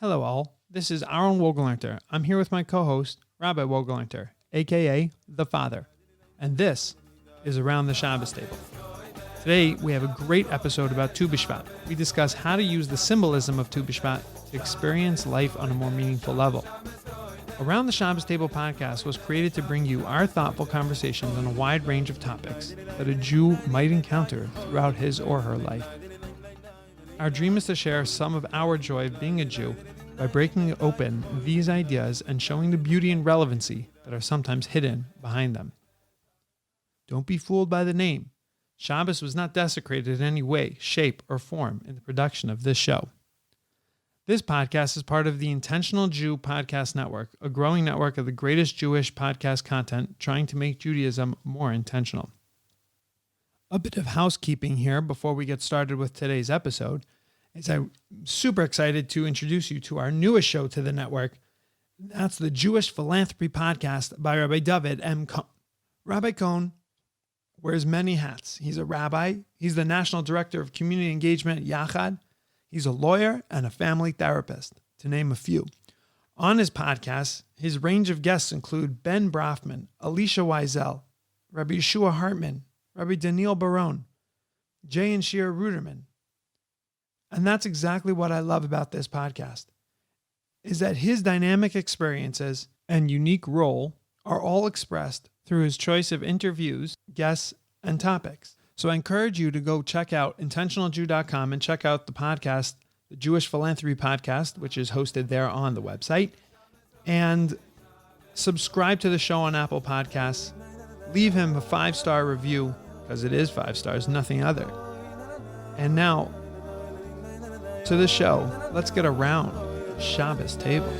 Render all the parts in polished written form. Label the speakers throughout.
Speaker 1: Hello all, this is Ahron Wohlgelernter. I'm here with my co-host, Rabbi Wohlgelernter, aka The Father. And this is Around the Shabbos Table. Today, we have a great episode about Tu Bishvat. We discuss how to use the symbolism of Tu Bishvat to experience life on a more meaningful level. Around the Shabbos Table podcast was created to bring you our thoughtful conversations on a wide range of topics that a Jew might encounter throughout his or her life. Our dream is to share some of our joy of being a Jew by breaking open these ideas and showing the beauty and relevancy that are sometimes hidden behind them. Don't be fooled by the name. Shabbos was not desecrated in any way, shape, or form in the production of this show. This podcast is part of the Intentional Jew Podcast Network, a growing network of the greatest Jewish podcast content trying to make Judaism more intentional. A bit of housekeeping here before we get started with today's episode, as I'm super excited to introduce you to our newest show to the network. That's the Jewish Philanthropy Podcast by Rabbi David M. Cohen. Rabbi Cohen wears many hats. He's a rabbi. He's the National Director of Community Engagement at Yachad. He's a lawyer and a family therapist, to name a few. On his podcast, his range of guests include Ben Brafman, Alicia Wiesel, Rabbi Yeshua Hartman, Rabbi Daniel Baron, Jay and Shira Ruderman. And that's exactly what I love about this podcast, is that his dynamic experiences and unique role are all expressed through his choice of interviews, guests, and topics. So I encourage you to go check out intentionaljew.com and check out the podcast, the Jewish Philanthropy Podcast, which is hosted there on the website, and subscribe to the show on Apple Podcasts. Leave him a 5-star review, because it is 5 stars, nothing other. And now, to the show, let's get around the Shabbos Table.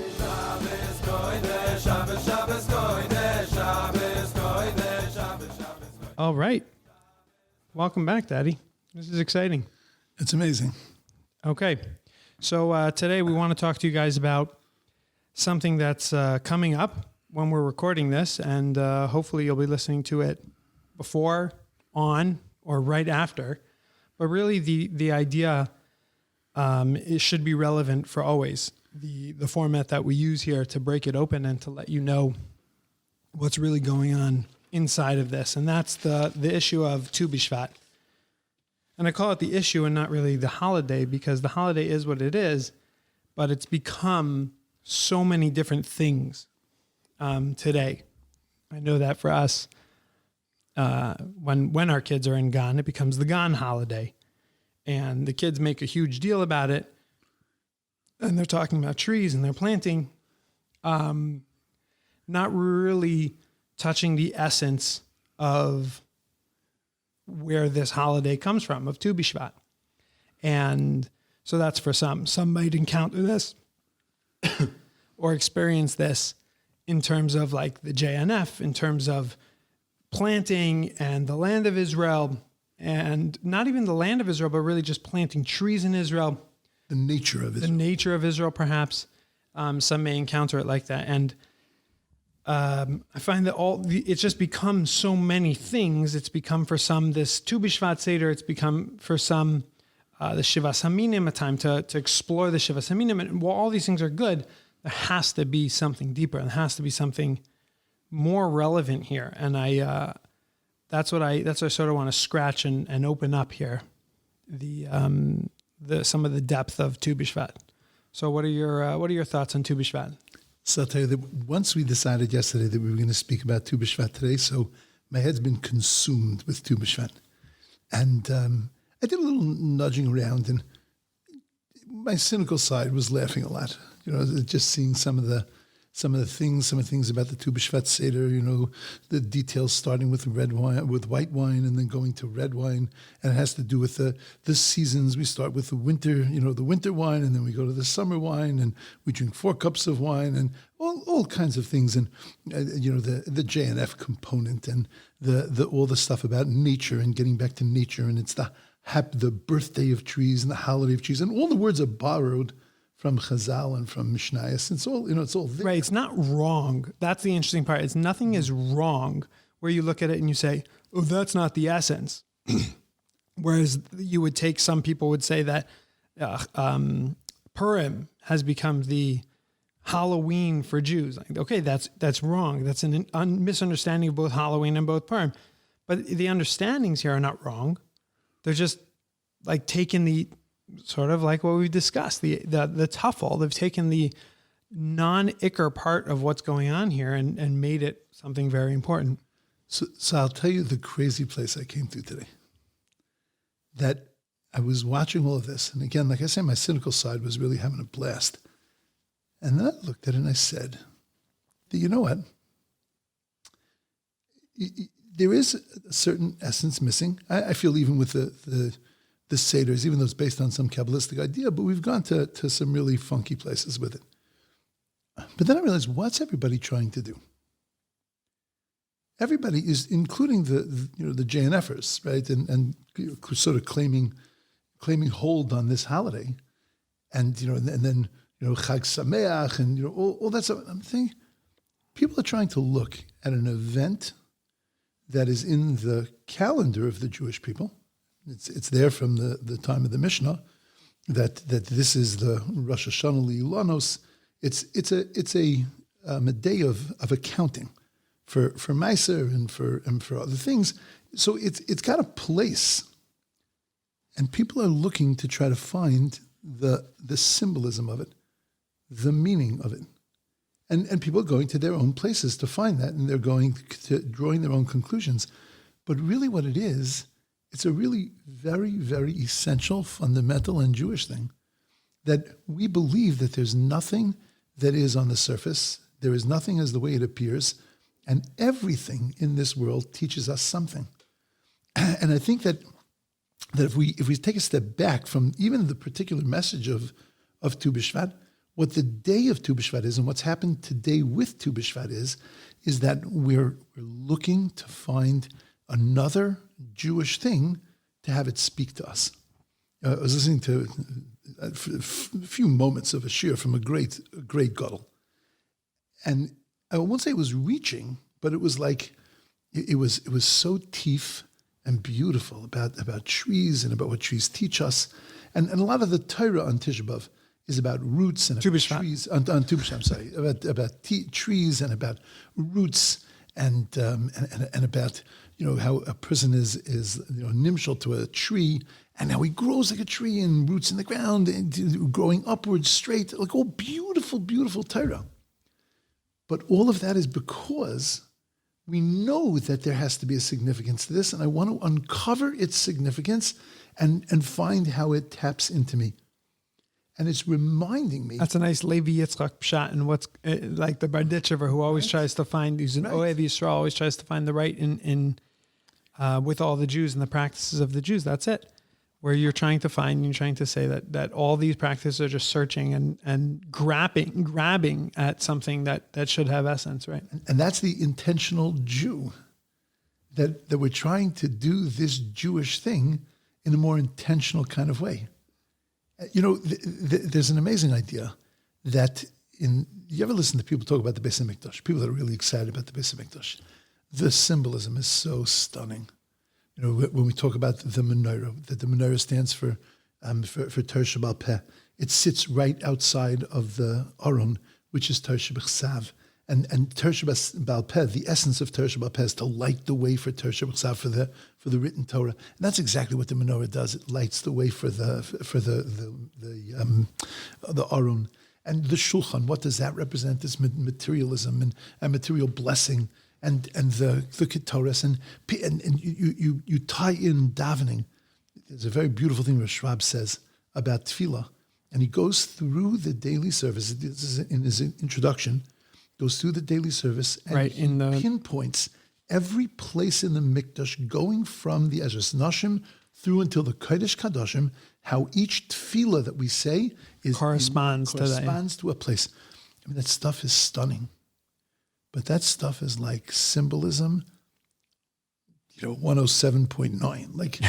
Speaker 1: All right. Welcome back, Daddy. This is exciting.
Speaker 2: It's amazing.
Speaker 1: Okay. So today we want to talk to you guys about something that's coming up when we're recording this, and hopefully you'll be listening to it before, on, or right after. But really the idea it should be relevant for always. The format that we use here to break it open and to let you know what's really going on inside of this. And that's the issue of Tu Bishvat. And I call it the issue and not really the holiday, because the holiday is what it is, but it's become so many different things today. I know that for us, when our kids are in Gan, it becomes the Gan holiday. And the kids make a huge deal about it. And they're talking about trees and they're planting, not really touching the essence of where this holiday comes from, of Tu Bishvat. And so that's for some. Some might encounter this or experience this in terms of like the JNF, in terms of planting and the land of Israel, and not even the land of Israel, but really just planting trees in Israel.
Speaker 2: The nature of Israel.
Speaker 1: The nature of Israel, perhaps. Some may encounter it like that. And I find that it's just become so many things. It's become for some this Tu Bishvat Seder. It's become for some the Shivas Haminim, a time to explore the Shivas Haminim. And while all these things are good, there has to be something deeper. There has to be something more relevant here. And that's what I sort of want to scratch and open up here. Some of the depth of Tu Bishvat. So what are your thoughts on Tu Bishvat?
Speaker 2: So I'll tell you that once we decided yesterday that we were going to speak about Tu Bishvat today, so my head's been consumed with Tu Bishvat. And I did a little nudging around, and my cynical side was laughing a lot. You know, just seeing some of the things about the Tu Bishvat Seder, you know, the details starting with red wine, with white wine, and then going to red wine. And it has to do with the seasons. We start with the winter wine, and then we go to the summer wine, and we drink 4 cups of wine, and all kinds of things. And, the JNF component, and all the stuff about nature and getting back to nature. And it's the birthday of trees and the holiday of trees. And all the words are borrowed from Chazal and from Mishnayos. It's all there.
Speaker 1: Right. It's not wrong. That's the interesting part. It's nothing is wrong where you look at it and you say, oh, that's not the essence. Whereas you would take, some people would say that Purim has become the Halloween for Jews. Like, okay, that's wrong. That's a misunderstanding of both Halloween and both Purim. But the understandings here are not wrong. They're just like taking the sort of like what we discussed, the tuffle. They've taken the non-Iker part of what's going on here and made it something very important.
Speaker 2: So I'll tell you the crazy place I came to today. That I was watching all of this. And again, like I say, my cynical side was really having a blast. And then I looked at it and I said, you know what? There is a certain essence missing. I feel even with the Seders, even though it's based on some Kabbalistic idea, but we've gone to some really funky places with it. But then I realized, what's everybody trying to do? Everybody is, including the JNFers, right, and sort of claiming hold on this holiday, and then Chag Sameach, and all that stuff. I'm thinking, people are trying to look at an event that is in the calendar of the Jewish people. It's there from the time of the Mishnah that this is the Rosh Hashanah Li'Ilanos. It's a day of accounting for Meiser and for other things. So it's got a place, and people are looking to try to find the symbolism of it, the meaning of it, and people are going to their own places to find that, and they're going to drawing their own conclusions. But really, what it is, it's a really very, very essential, fundamental, and Jewish thing that we believe that there's nothing that is on the surface. There is nothing as the way it appears. And everything in this world teaches us something. And I think that if we take a step back from even the particular message of Tu Bishvat, what the day of Tu Bishvat is and what's happened today with Tu Bishvat is that we're looking to find another Jewish thing to have it speak to us. I was listening to a few moments of a shir from a great gadol. And I won't say it was reaching, but it was like, it was so teef and beautiful about trees and about what trees teach us. And a lot of the Torah on Tisha B'Av is about roots and about trees. On Tu Bishvat, I'm sorry, about trees and about roots and about how a person is nimshal to a tree, and how he grows like a tree and roots in the ground and growing upwards straight, like all beautiful, beautiful Torah. But all of that is because we know that there has to be a significance to this, and I want to uncover its significance and find how it taps into me. And it's reminding me.
Speaker 1: That's a nice Levi Yitzchak pshat, and what's like the Barditchever, who always tries to find, he's an Ohev Yisrael, always tries to find the right in with all the Jews and the practices of the Jews. That's it. Where you're trying to find, you're trying to say that all these practices are just searching and grabbing at something that should have essence, right?
Speaker 2: And that's the intentional Jew, that we're trying to do this Jewish thing in a more intentional kind of way. There's an amazing idea that you ever listen to people talk about the Beis HaMikdash, people that are really excited about the Beis HaMikdash. The symbolism is so stunning. When we talk about the menorah, that the menorah stands for Torah Sheba'al Peh. It sits right outside of the Ahron, which is Torah Sheba'al. And Torah Sheba'al Peh, the essence of Torah Sheba'al Peh is to light the way for Torah Sheba'al for the written Torah. And that's exactly what the menorah does. It lights the way for the Ahron. And the Shulchan, what does that represent? This materialism and material blessing. And the Ketores, and you tie in davening. There's a very beautiful thing Rosh Rab says about tefillah, and he goes through the daily service. This is in his introduction, goes through the daily service and pinpoints every place in the Mikdash, going from the Ezras Nashim through until the Kodesh Kadoshim, how each tefillah that we say corresponds to a place. I mean, that stuff is stunning. But that stuff is like symbolism, 107.9. Like,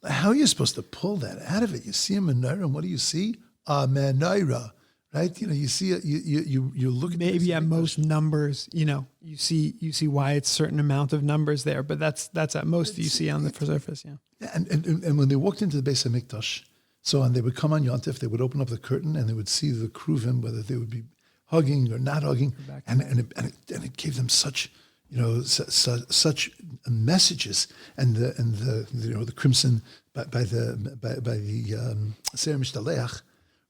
Speaker 2: how are you supposed to pull that out of it? You see a menorah, and what do you see? A menorah, right? You see it. You look at
Speaker 1: maybe at most numbers. You see why it's a certain amount of numbers there, but that's at most you see on the surface. Yeah.
Speaker 2: And when they walked into the Beis HaMikdash, So and they would come on Yontif, they would open up the curtain and they would see the Kruvim, whether they would be hugging or not hugging, and it gave them such, such messages, and the crimson by the Seir Mishtaleach,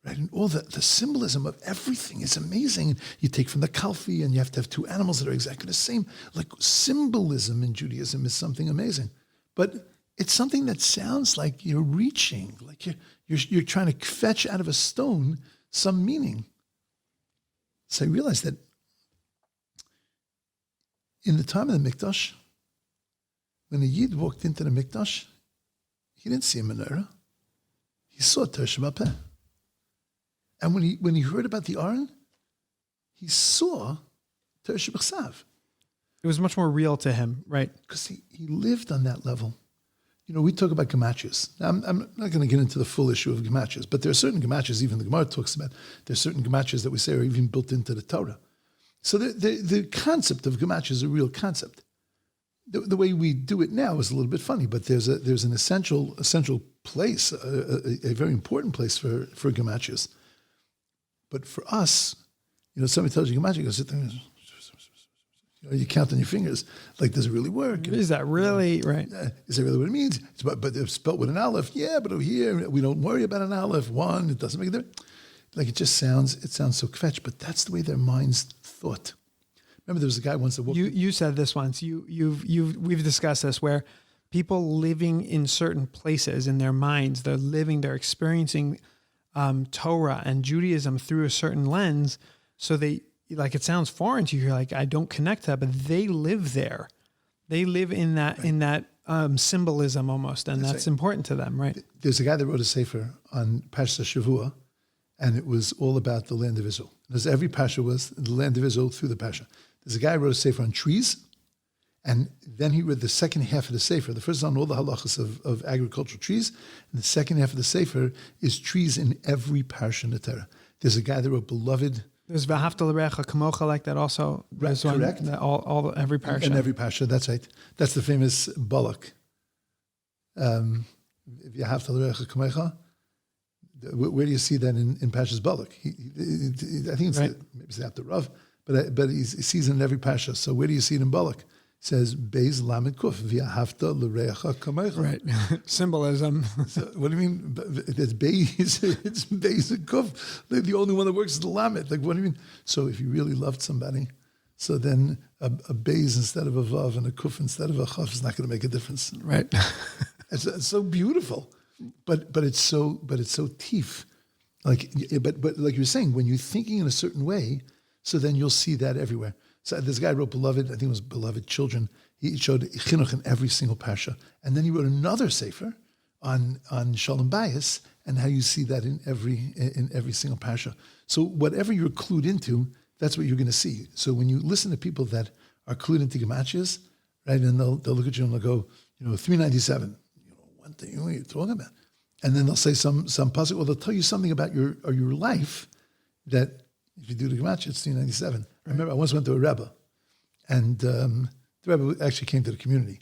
Speaker 2: right, and all the symbolism of everything is amazing. You take from the Kalfi, and you have to have two animals that are exactly the same. Like symbolism in Judaism is something amazing, but it's something that sounds like you're reaching, like you're trying to fetch out of a stone some meaning. So I realized that in the time of the Mikdash, when a Yid walked into the Mikdash, he didn't see a menorah. He saw Torah Sheba'al Peh. And when he heard about the Aron, he saw Torah Shebachsav.
Speaker 1: It was much more real to him, right?
Speaker 2: Because he lived on that level. We talk about gematrias. Now, I'm not going to get into the full issue of gematrias, but there are certain gematrias, even the Gemara talks about, there are certain gematrias that we say are even built into the Torah. So the concept of gematria is a real concept. The way we do it now is a little bit funny, but there's an essential place, a very important place for gematrias. But for us, somebody tells you gematria, you go sit there and you count on your fingers. Like, does it really work?
Speaker 1: Is that really right?
Speaker 2: Is that really what it means? But it's spelled with an aleph. Yeah, but over here we don't worry about an aleph. One, it doesn't make a difference. Like it sounds so kvetch, but that's the way their minds thought. Remember, there was a guy once that walked. You
Speaker 1: said this once. We've discussed this, where people living in certain places in their minds, they're experiencing Torah and Judaism through a certain lens. So it sounds foreign to you. You're like, I don't connect to that, but they live there. They live in that symbolism almost, and that's important to them, right?
Speaker 2: There's a guy that wrote a sefer on Parsha Shavua, and it was all about the land of Israel. Because every Parsha was the land of Israel through the Parsha. There's a guy who wrote a sefer on trees, and then he read the second half of the sefer. The first is on all the halachas of agricultural trees, and the second half of the sefer is trees in every Parsha in the Torah. There's a guy that wrote Beloved.
Speaker 1: There's V'ahavta l'reacha kamocha like that also.
Speaker 2: Right, correct.
Speaker 1: Every parsha.
Speaker 2: In every parsha, that's right. That's the famous Balak. V'ahavta l'reacha kamocha. Where do you see that in Parshas Balak? I think it's maybe it's after Rav, but he sees it in every parsha. So where do you see it in Balak? It says Beis Lamed Kuf V'ahavta l'reacha kamocha.
Speaker 1: Right. Symbolism.
Speaker 2: So what do you mean? It's Beis. It's Beis and Kuf. The only one that works is the Lamed. Like, what do you mean? So if you really loved somebody, so then a Beis instead of a Vav and a Kuf instead of a Chaf is not going to make a difference.
Speaker 1: Right.
Speaker 2: It's so beautiful, but it's so teef. Like, but like you were saying, when you're thinking in a certain way, so then you'll see that everywhere. So this guy wrote Beloved, I think it was Beloved Children. He showed chinuch in every single parsha. And then he wrote another sefer on Shalom Bayis and how you see that in every single parsha. So whatever you're clued into, that's what you're going to see. So when you listen to people that are clued into gematrias, right, and they'll look at you and they'll go, 397. What are you talking about? And then they'll say some pasuk, or they'll tell you something about your life that if you do the gematria, it's 397. I remember I once went to a Rebbe, and the Rebbe actually came to the community,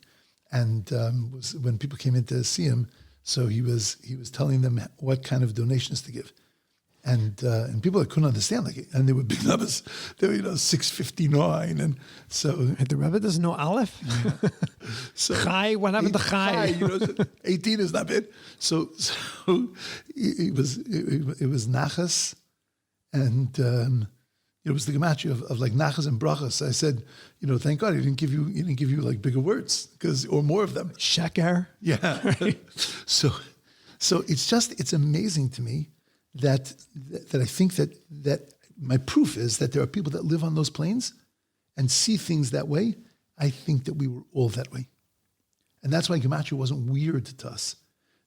Speaker 2: and was when people came in to see him, so he was telling them what kind of donations to give, and people that couldn't understand, and they were big numbers, they were 659, and so
Speaker 1: the Rebbe doesn't know Aleph.
Speaker 2: So
Speaker 1: Chai, what happened to Chai?
Speaker 2: 18 is not bad. So it was Nachas, and it was the gematria of like Nachas and Brachas. I said, thank God he didn't give you like bigger words or more of them.
Speaker 1: Sheker.
Speaker 2: Yeah. So it's amazing to me that I think that my proof is that there are people that live on those plains and see things that way. I think that we were all that way. And that's why gematria wasn't weird to us.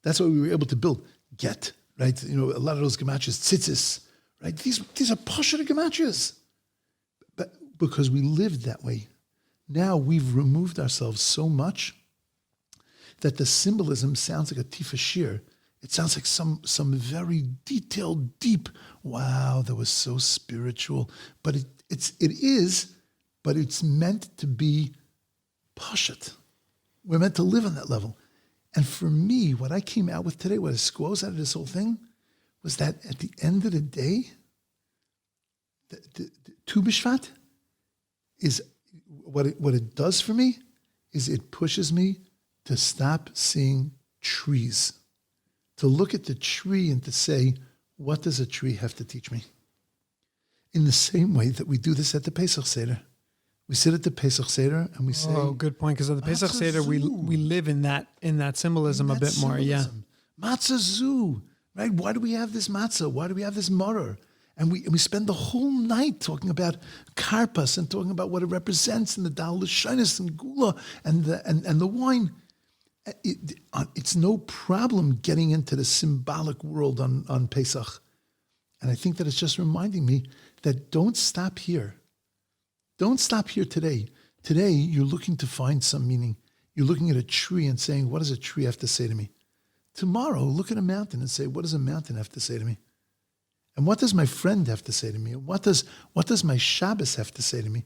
Speaker 2: That's why we were able to build get, right? A lot of those gematrias, tzitzis, right? These are pashut gematrias. But because we lived that way, now we've removed ourselves so much that the symbolism sounds like a tifa shir. It sounds like some very detailed, deep, wow, that was so spiritual. But it is, but it's meant to be pashut. We're meant to live on that level. And for me, what I came out with today, what I squoze out of this whole thing, was that at the end of the day, the Tu Bishvat is what it does for me is it pushes me to stop seeing trees, to look at the tree and to say, what does a tree have to teach me? In the same way that we do this at the Pesach Seder. We sit at the Pesach Seder and we say,
Speaker 1: "Oh, good point." Because at the Pesach Seder, we live in that symbolism a bit more. Yeah,
Speaker 2: matzah zu, right? Why do we have this matzah? Why do we have this maror? And we spend the whole night talking about karpas and talking about what it represents and the dal l'shainis and gula and the wine. It's no problem getting into the symbolic world on Pesach. And I think that it's just reminding me that don't stop here. Don't stop here today. Today, you're looking to find some meaning. You're looking at a tree and saying, what does a tree have to say to me? Tomorrow, look at a mountain and say, what does a mountain have to say to me? And what does my friend have to say to me? What does my Shabbos have to say to me?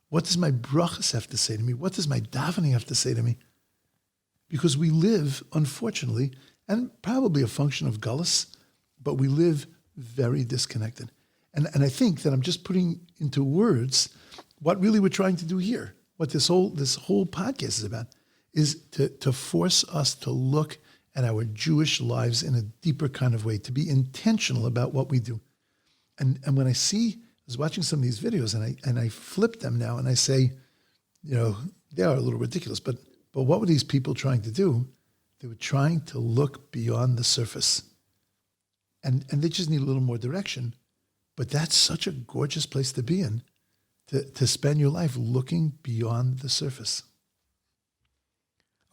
Speaker 2: What does my brachas have to say to me? What does my davening have to say to me? Because we live, unfortunately, and probably a function of gullus, but we live very disconnected. And I think that I'm just putting into words what really we're trying to do here, what this whole podcast is about, is to force us to look at our Jewish lives in a deeper kind of way, to be intentional about what we do. And when I was watching some of these videos and I flip them now and I say, they are a little ridiculous, but what were these people trying to do? They were trying to look beyond the surface. And they just need a little more direction. But that's such a gorgeous place to be in, to spend your life looking beyond the surface.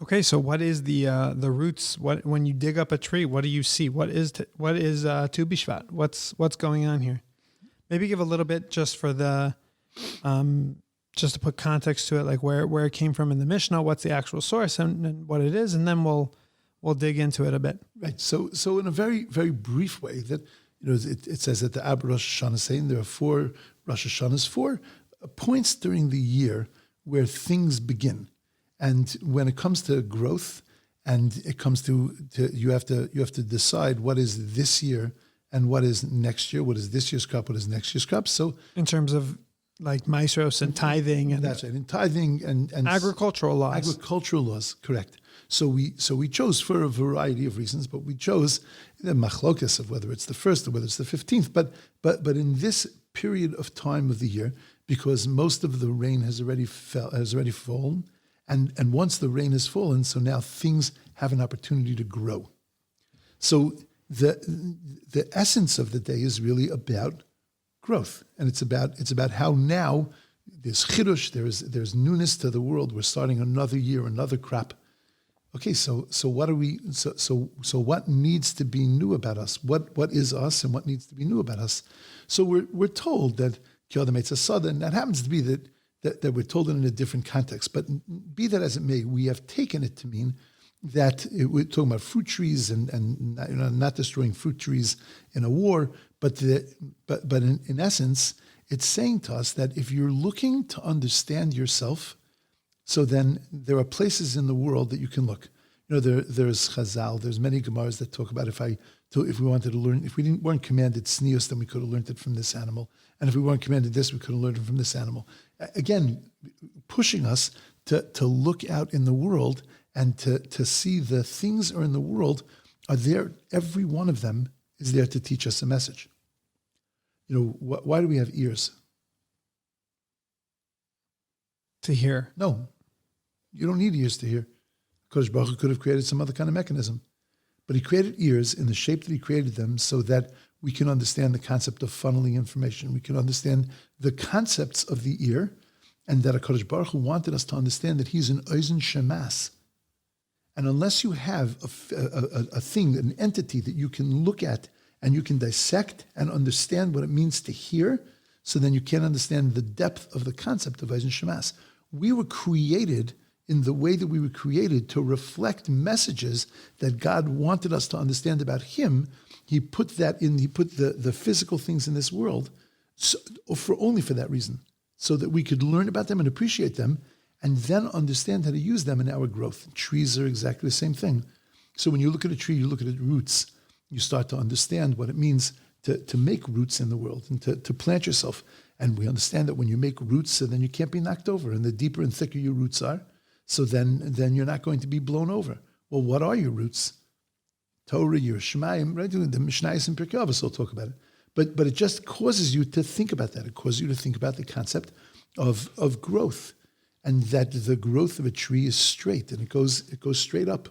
Speaker 1: Okay, so what is the roots? When you dig up a tree, what do you see? What is Tu Bishvat? What's going on here? Maybe give a little bit just for the just to put context to it, like where it came from in the Mishnah, what's the actual source, and what it is, and then we'll dig into it a bit.
Speaker 2: Right. So in a very, very brief way, that it says that the Ab Rosh Hashanah saying there are 4 Rosh Hashanahs, 4 points during the year where things begin. And when it comes to growth, and it comes to you have to decide what is this year and what is next year, what is this year's crop, what is next year's crop. So
Speaker 1: in terms of like maestros and tithing, and
Speaker 2: that's right, in tithing and
Speaker 1: agricultural laws.
Speaker 2: Agricultural laws, correct. So we chose for a variety of reasons, but we chose the machlokas of whether it's the first or whether it's the 15th. But in this period of time of the year, because most of the rain has already fallen. And once the rain has fallen, so now things have an opportunity to grow. So the essence of the day is really about growth, and it's about how now there's chidush, there's newness to the world. We're starting another year, another crop. Okay, so what are we? So what needs to be new about us? What is us, and what needs to be new about us? So we're told that Kiyodam Eitzasada, and that happens to be that we're told it in a different context. But be that as it may, we have taken it to mean that we're talking about fruit trees and not destroying fruit trees in a war, but in essence, it's saying to us that if you're looking to understand yourself, so then there are places in the world that you can look. There's Chazal, there's many Gemaras that talk about if we wanted to learn, if we weren't commanded tznius, then we could have learned it from this animal. And if we weren't commanded this, we could have learned it from this animal. Again, pushing us to look out in the world and to see the things are in the world are there. Every one of them is there to teach us a message. Why do we have ears?
Speaker 1: To hear.
Speaker 2: No, you don't need ears to hear. Kodesh Baruch Hu could have created some other kind of mechanism. But he created ears in the shape that he created them so that we can understand the concept of funneling information. We can understand the concepts of the ear, and that HaKadosh Baruch Hu wanted us to understand that he's an Ozen Shemas. And unless you have a thing, an entity that you can look at and you can dissect and understand what it means to hear, so then you can't understand the depth of the concept of Ozen Shemas. We were created in the way that we were created to reflect messages that God wanted us to understand about him. He put the physical things in this world only for that reason, so that we could learn about them and appreciate them, and then understand how to use them in our growth. Trees are exactly the same thing. So when you look at a tree, you look at its roots, you start to understand what it means to make roots in the world and to plant yourself. And we understand that when you make roots, so then you can't be knocked over. And the deeper and thicker your roots are, so then you're not going to be blown over. Well, what are your roots? Torah, your Shemayim, right? The Mishnayos and Pirkei Avos will talk about it. But it just causes you to think about that. It causes you to think about the concept of growth, and that the growth of a tree is straight, and it goes straight up.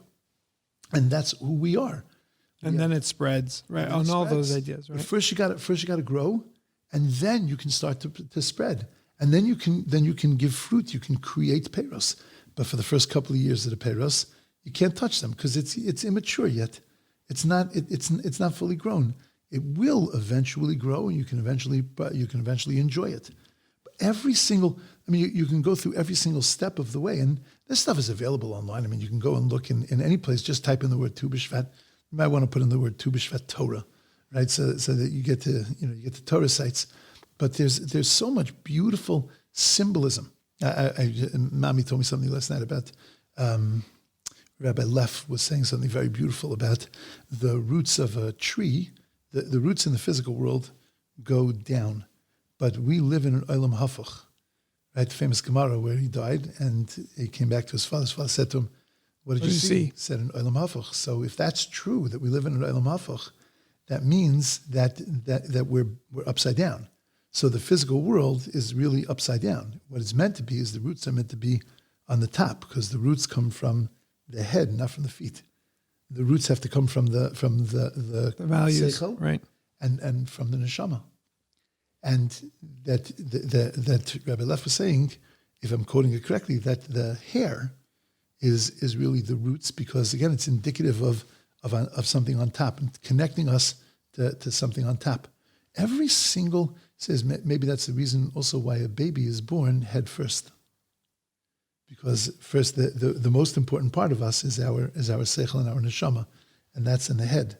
Speaker 2: And that's who we are.
Speaker 1: And then it spreads, right? On all those ideas, right?
Speaker 2: But first you got to grow, and then you can start to spread. And then you can give fruit, you can create peros. But for the first couple of years of the peros, you can't touch them because it's immature yet. It's not fully grown. It will eventually grow, and you can eventually enjoy it. But you can go through every single step of the way, and this stuff is available online. I mean, you can go and look in any place. Just type in the word Tu Bishvat. You might want to put in the word Tu Bishvat Torah, right? So that you get to Torah sites. But there's so much beautiful symbolism. Mami told me something last night about. Rabbi Jeff was saying something very beautiful about the roots of a tree. The roots in the physical world go down, but we live in an olam hafach, right? The famous Gemara where he died and he came back to his father. His father said to him, "What did you see?" He said, "An olam hafach." So if that's true that we live in an olam hafach, that means that we're upside down. So the physical world is really upside down. What it's meant to be is the roots are meant to be on the top, because the roots come from the head, not from the feet. The roots have to come from the
Speaker 1: values,
Speaker 2: seichel,
Speaker 1: right?
Speaker 2: And from the neshama. And that Rabbi Jeff was saying, if I'm quoting it correctly, that the hair is really the roots, because again, it's indicative of something on top and connecting us to something on top. Every single says, maybe that's the reason also why a baby is born head first. Because first, the most important part of us is our seichel and our neshama, and that's in the head.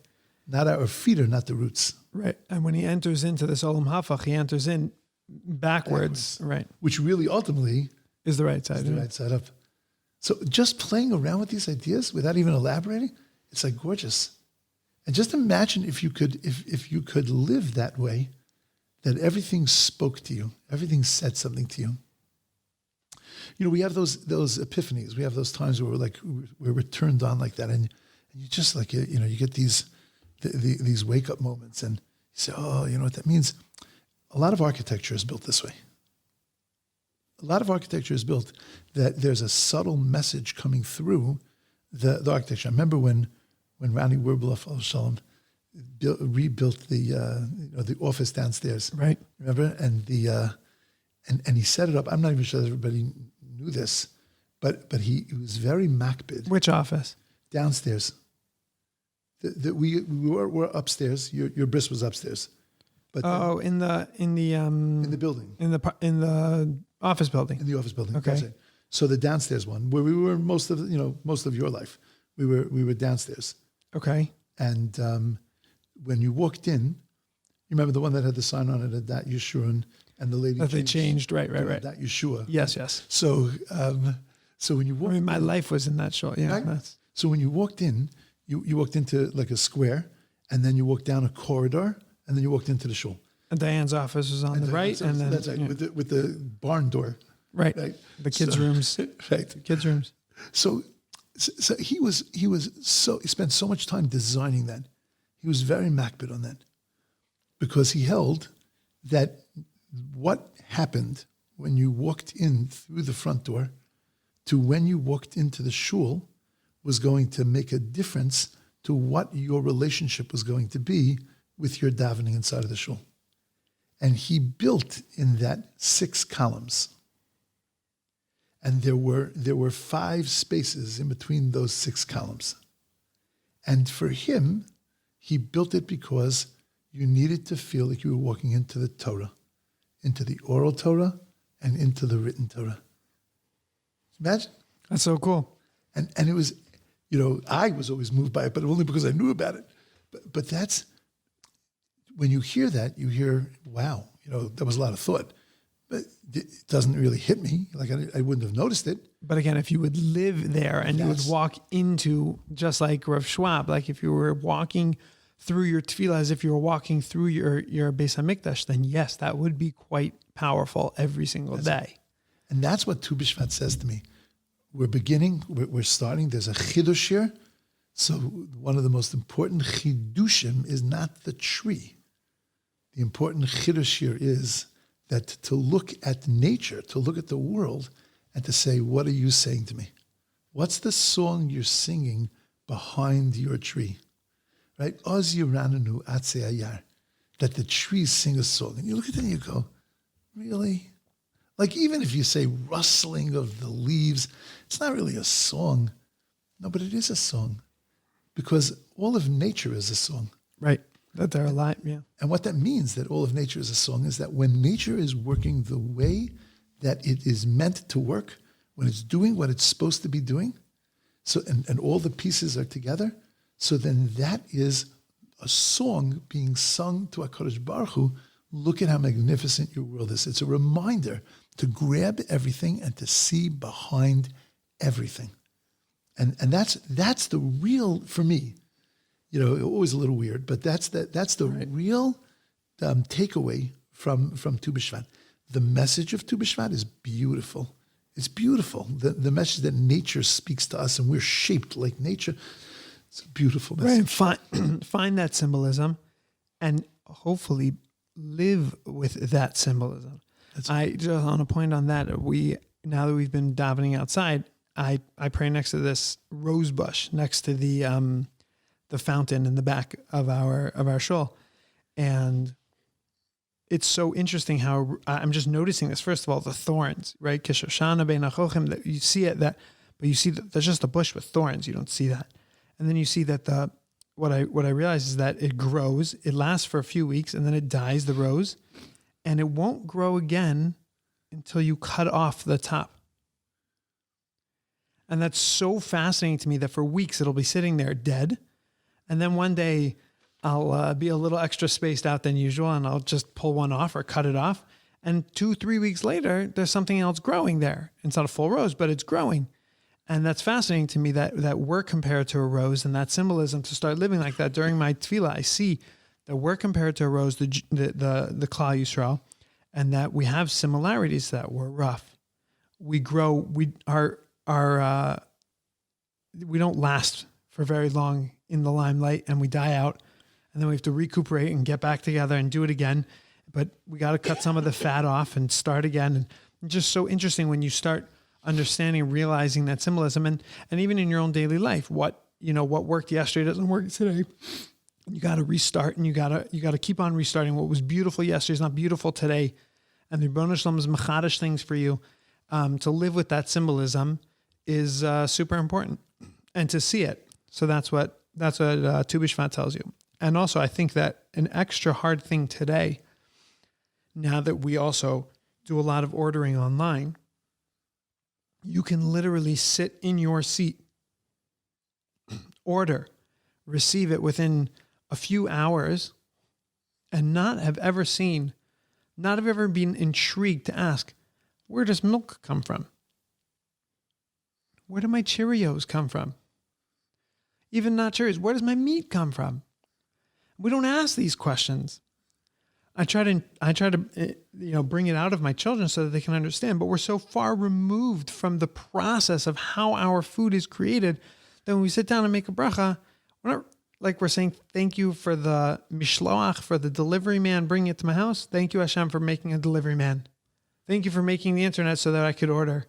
Speaker 2: Not our feet are not the roots.
Speaker 1: Right. And when he enters into this olam hafach, he enters in backwards. Right.
Speaker 2: Which really ultimately
Speaker 1: is the right side.
Speaker 2: Is the right side up. So just playing around with these ideas without even elaborating, it's like gorgeous. And just imagine if you could live that way, that everything spoke to you, everything said something to you. You know, we have those epiphanies. We have those times where we're turned on like that, and you just like you get these wake up moments, and you say, oh, you know what that means? A lot of architecture is built this way. A lot of architecture is built that there's a subtle message coming through the architecture. I remember when Ronnie Werbeloff, Shalom, rebuilt the office downstairs.
Speaker 1: Right.
Speaker 2: Remember? And and he set it up. I'm not even sure that everybody knew this, but he was very makbid.
Speaker 1: Which office?
Speaker 2: Downstairs. We were upstairs. Your bris was upstairs. But
Speaker 1: in the
Speaker 2: building.
Speaker 1: In the office building.
Speaker 2: In the office building.
Speaker 1: Okay.
Speaker 2: So the downstairs one, where we were most of your life, we were downstairs.
Speaker 1: Okay.
Speaker 2: And when you walked in, you remember the one that had the sign on it, that Yeshua, and the lady
Speaker 1: that they changed, right.
Speaker 2: That Yeshua.
Speaker 1: Yes.
Speaker 2: So when you walked,
Speaker 1: my life was in that shul. Yeah.
Speaker 2: Right? So when you walked in, you walked into like a square, and then you walked down a corridor, and then you walked into the shul.
Speaker 1: And Diane's office was on the right, and then
Speaker 2: that's right, with the barn door.
Speaker 1: Right. The kids' rooms.
Speaker 2: Right.
Speaker 1: The kids' rooms.
Speaker 2: So he spent so much time designing that. He was very makbid on that, because he held that what happened when you walked in through the front door to when you walked into the shul was going to make a difference to what your relationship was going to be with your davening inside of the shul. And he built in that 6 columns. And there were 5 spaces in between those 6 columns. And for him, he built it because you needed to feel like you were walking into the Torah, into the oral Torah and into the written Torah. Imagine.
Speaker 1: That's so cool.
Speaker 2: And it was, I was always moved by it, but only because I knew about it. But that's, when you hear that, you hear, wow, that was a lot of thought. but it doesn't really hit me. Like I wouldn't have noticed it.
Speaker 1: But again, if you would live there and you would walk into, just like Rav Schwab, like if you were walking through your tefillah as if you were walking through your Beis HaMikdash, then yes, that would be quite powerful every single day.
Speaker 2: And that's what Tu Bishvat says to me. We're starting, there's a chidush here. So one of the most important chidushim is not the tree. The important chidush here is that to look at nature, to look at the world, and to say, what are you saying to me? What's the song you're singing behind your tree? Right? Oz Yirananu Atze Ayar. That the trees sing a song. And you look at it and you go, really? Like even if you say rustling of the leaves, it's not really a song. No, but it is a song. Because all of nature is a song.
Speaker 1: Right. That they're alive, yeah.
Speaker 2: And what that means, that all of nature is a song, is that when nature is working the way that it is meant to work, when it's doing what it's supposed to be doing, so and all the pieces are together, so then that is a song being sung to HaKadosh Baruch Hu. Look at how magnificent your world is. It's a reminder to grab everything and to see behind everything. And that's the real, for me, always a little weird, but that's the right. Real takeaway from Tu Bishvat. The message of Tu Bishvat is beautiful. It's beautiful. The message that nature speaks to us and we're shaped like nature. It's a beautiful message.
Speaker 1: Right. Find that symbolism and hopefully live with that symbolism. I just want to point on that. Now that we've been davening outside, I pray next to this rose bush, next to the fountain in the back of our shul. And it's so interesting how I'm just noticing this. First of all, the thorns, right? Kishoshana bein COHEN, that you see it, but you see that there's just a bush with thorns. You don't see that. And then you see that what I realize is that it grows, it lasts for a few weeks, and then it dies, the rose, and it won't grow again until you cut off the top. And that's so fascinating to me that for weeks it'll be sitting there dead. And then one day I'll be a little extra spaced out than usual and I'll just pull one off or cut it off. And 2-3 weeks later, there's something else growing there. It's not a full rose, but it's growing. And that's fascinating to me that we're compared to a rose, and that symbolism to start living like that. During my tefillah, I see that we're compared to a rose, the Klal Yisrael, and that we have similarities, that we're rough. We grow, we don't last for very long in the limelight, and we die out, and then we have to recuperate and get back together and do it again. But we got to cut some of the fat off and start again. And it's just so interesting when you start understanding, realizing that symbolism, and even in your own daily life, what worked yesterday doesn't work today. You got to restart, and you got to keep on restarting. What was beautiful yesterday is not beautiful today, and the Rebbeinu Shalom is machadish things for you. To live with that symbolism is super important, and to see it. So that's what Tu Bishvat tells you. And also, I think that an extra hard thing today, now that we also do a lot of ordering online, you can literally sit in your seat, order, receive it within a few hours, and not have ever been intrigued to ask, where does milk come from? Where do my Cheerios come from? Even not Cheerios, where does my meat come from? We don't ask these questions. I try to bring it out of my children so that they can understand, but we're so far removed from the process of how our food is created that when we sit down and make a bracha, we're saying, thank you for the mishloach, for the delivery man bringing it to my house. Thank you, Hashem, for making a delivery man. Thank you for making the internet so that I could order.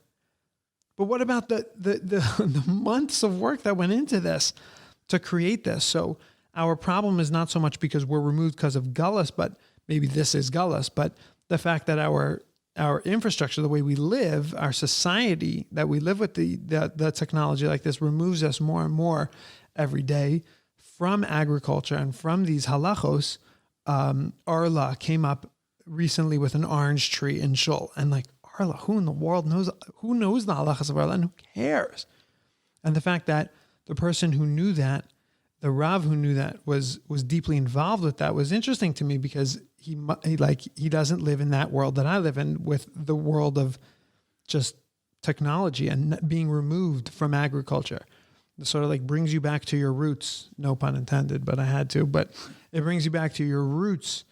Speaker 1: But what about the months of work that went into this to create this? So our problem is not so much because we're removed because of gullus, but maybe this is gullus, but the fact that our infrastructure, the way we live, our society, that we live with the technology like this removes us more and more every day from agriculture and from these halachos. Arla came up recently with an orange tree in Shul, and Arla, who in the world knows the halachas of Arla, and who cares? And the fact that the person who knew that, the Rav who knew that was deeply involved with that, was interesting to me, because he doesn't live in that world that I live in, with the world of just technology and being removed from agriculture. It sort of like brings you back to your roots, no pun intended, but I had to, but it brings you back to your roots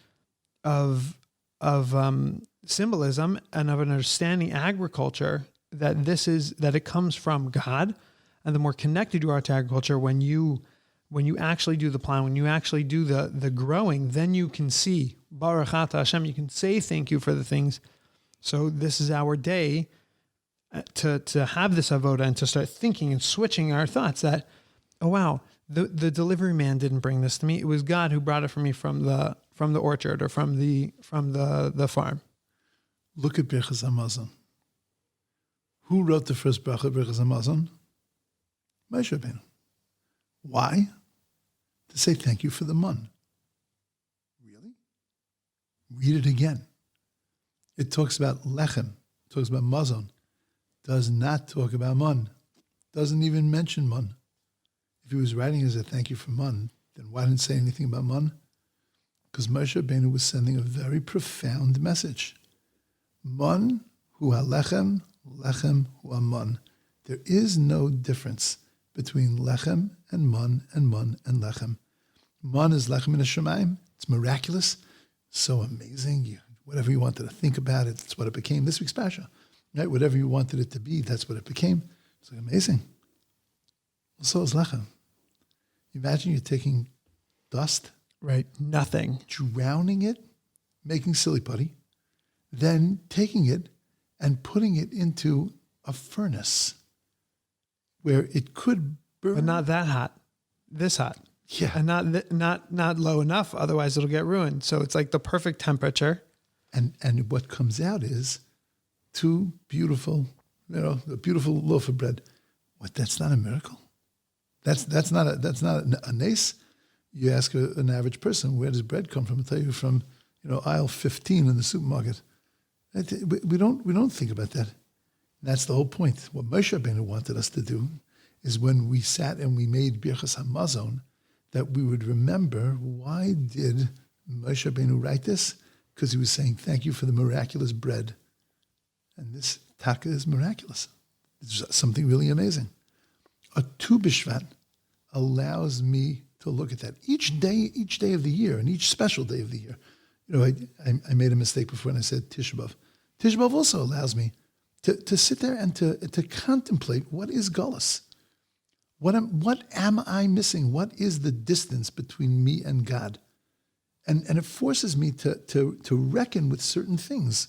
Speaker 1: of symbolism and of an understanding agriculture, that it comes from God. And the more connected you are to agriculture, when you actually do the plowing, when you actually do the growing, then you can see Baruch Ata Hashem, you can say thank you for the things. So this is our day to have this avoda and to start thinking and switching our thoughts that, oh wow, the delivery man didn't bring this to me. It was God who brought it for me from the orchard or from the farm.
Speaker 2: Look at Birchas Hamazon. Who wrote the first bracha, Birchas Hamazon? Moshe Rabbeinu. Why? To say thank you for the mun. Really? Read it again. It talks about lechem, talks about mazon, does not talk about mun, doesn't even mention mun. If he was writing as a thank you for mun, then why didn't it say anything about mun? Because Moshe Rabbeinu was sending a very profound message. Mun hu halechem, lechem hu hamun. There is no difference between lechem and mun and lechem. Mun is lechem in Hashemayim. It's miraculous, so amazing. Whatever you wanted to think about it, that's what it became. This week's Pasha, right? Whatever you wanted it to be, that's what it became. It's like amazing. Well, so is lechem. Imagine you're taking dust,
Speaker 1: right? Nothing,
Speaker 2: drowning it, making silly putty, then taking it and putting it into a furnace where it could burn.
Speaker 1: But not that hot, this hot.
Speaker 2: Yeah.
Speaker 1: And not low enough, otherwise it'll get ruined. So it's like the perfect temperature.
Speaker 2: And what comes out is two beautiful, a beautiful loaf of bread. What, that's not a miracle? That's not a nace. You ask an average person, where does bread come from? I'll tell you from, aisle 15 in the supermarket. We don't think about that. That's the whole point. What Moshe Rabbeinu wanted us to do is when we sat and we made Birchas Hamazon, that we would remember, why did Moshe Rabbeinu write this? Because he was saying, thank you for the miraculous bread. And this taka is miraculous. It's something really amazing. A Tu Bishvat allows me to look at that. Each day of the year, and each special day of the year. I made a mistake before and I said Tisha B'Av. Tisha B'Av also allows me to sit there and to contemplate, what is Gullus? What am I missing? What is the distance between me and God? And it forces me to reckon with certain things.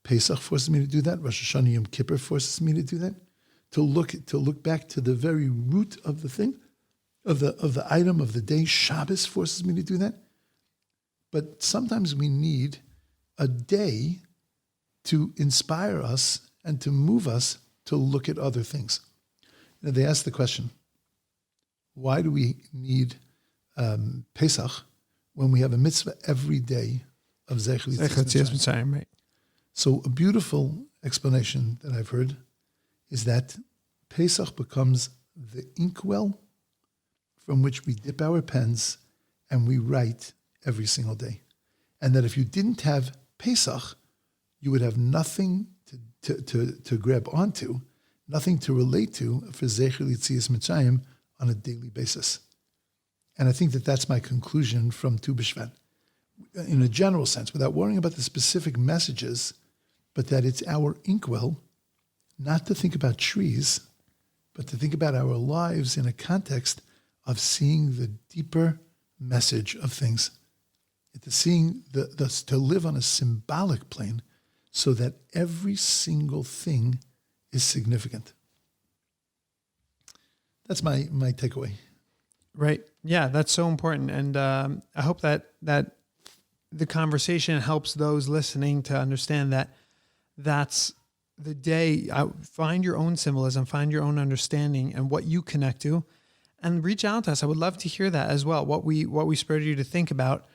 Speaker 2: Pesach forces me to do that. Rosh Hashanah Yom Kippur forces me to do that. To look back to the very root of the thing, of the item of the day. Shabbos forces me to do that. But sometimes we need a day to inspire us and to move us to look at other things. They ask the question, why do we need Pesach when we have a mitzvah every day of Zecher Yetzias Mitzrayim?
Speaker 1: Right.
Speaker 2: So a beautiful explanation that I've heard is that Pesach becomes the inkwell from which we dip our pens and we write every single day. And that if you didn't have Pesach, you would have nothing to grab onto, nothing to relate to for Zecher Yetzias Mitzrayim on a daily basis. And I think that that's my conclusion from Tu Bishvat, in a general sense, without worrying about the specific messages, but that it's our inkwell, not to think about trees, but to think about our lives in a context of seeing the deeper message of things, to seeing to live on a symbolic plane, so that every single thing is significant. That's my takeaway.
Speaker 1: Right. Yeah, that's so important. And I hope that the conversation helps those listening to understand that that's the day. Find your own symbolism, find your own understanding and what you connect to, and reach out to us. I would love to hear that as well, what we spurred you to think about.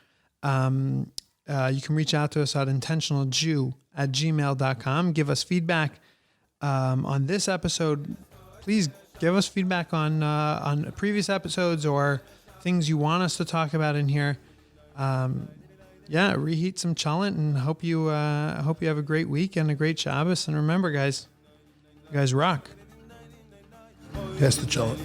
Speaker 1: You can reach out to us at intentionaljew@gmail.com. Give us feedback on this episode. Please give us feedback on previous episodes or things you want us to talk about in here. Yeah, reheat some cholent, and hope you have a great week and a great Shabbos. And remember, guys, you guys rock.
Speaker 2: Pass the cholent.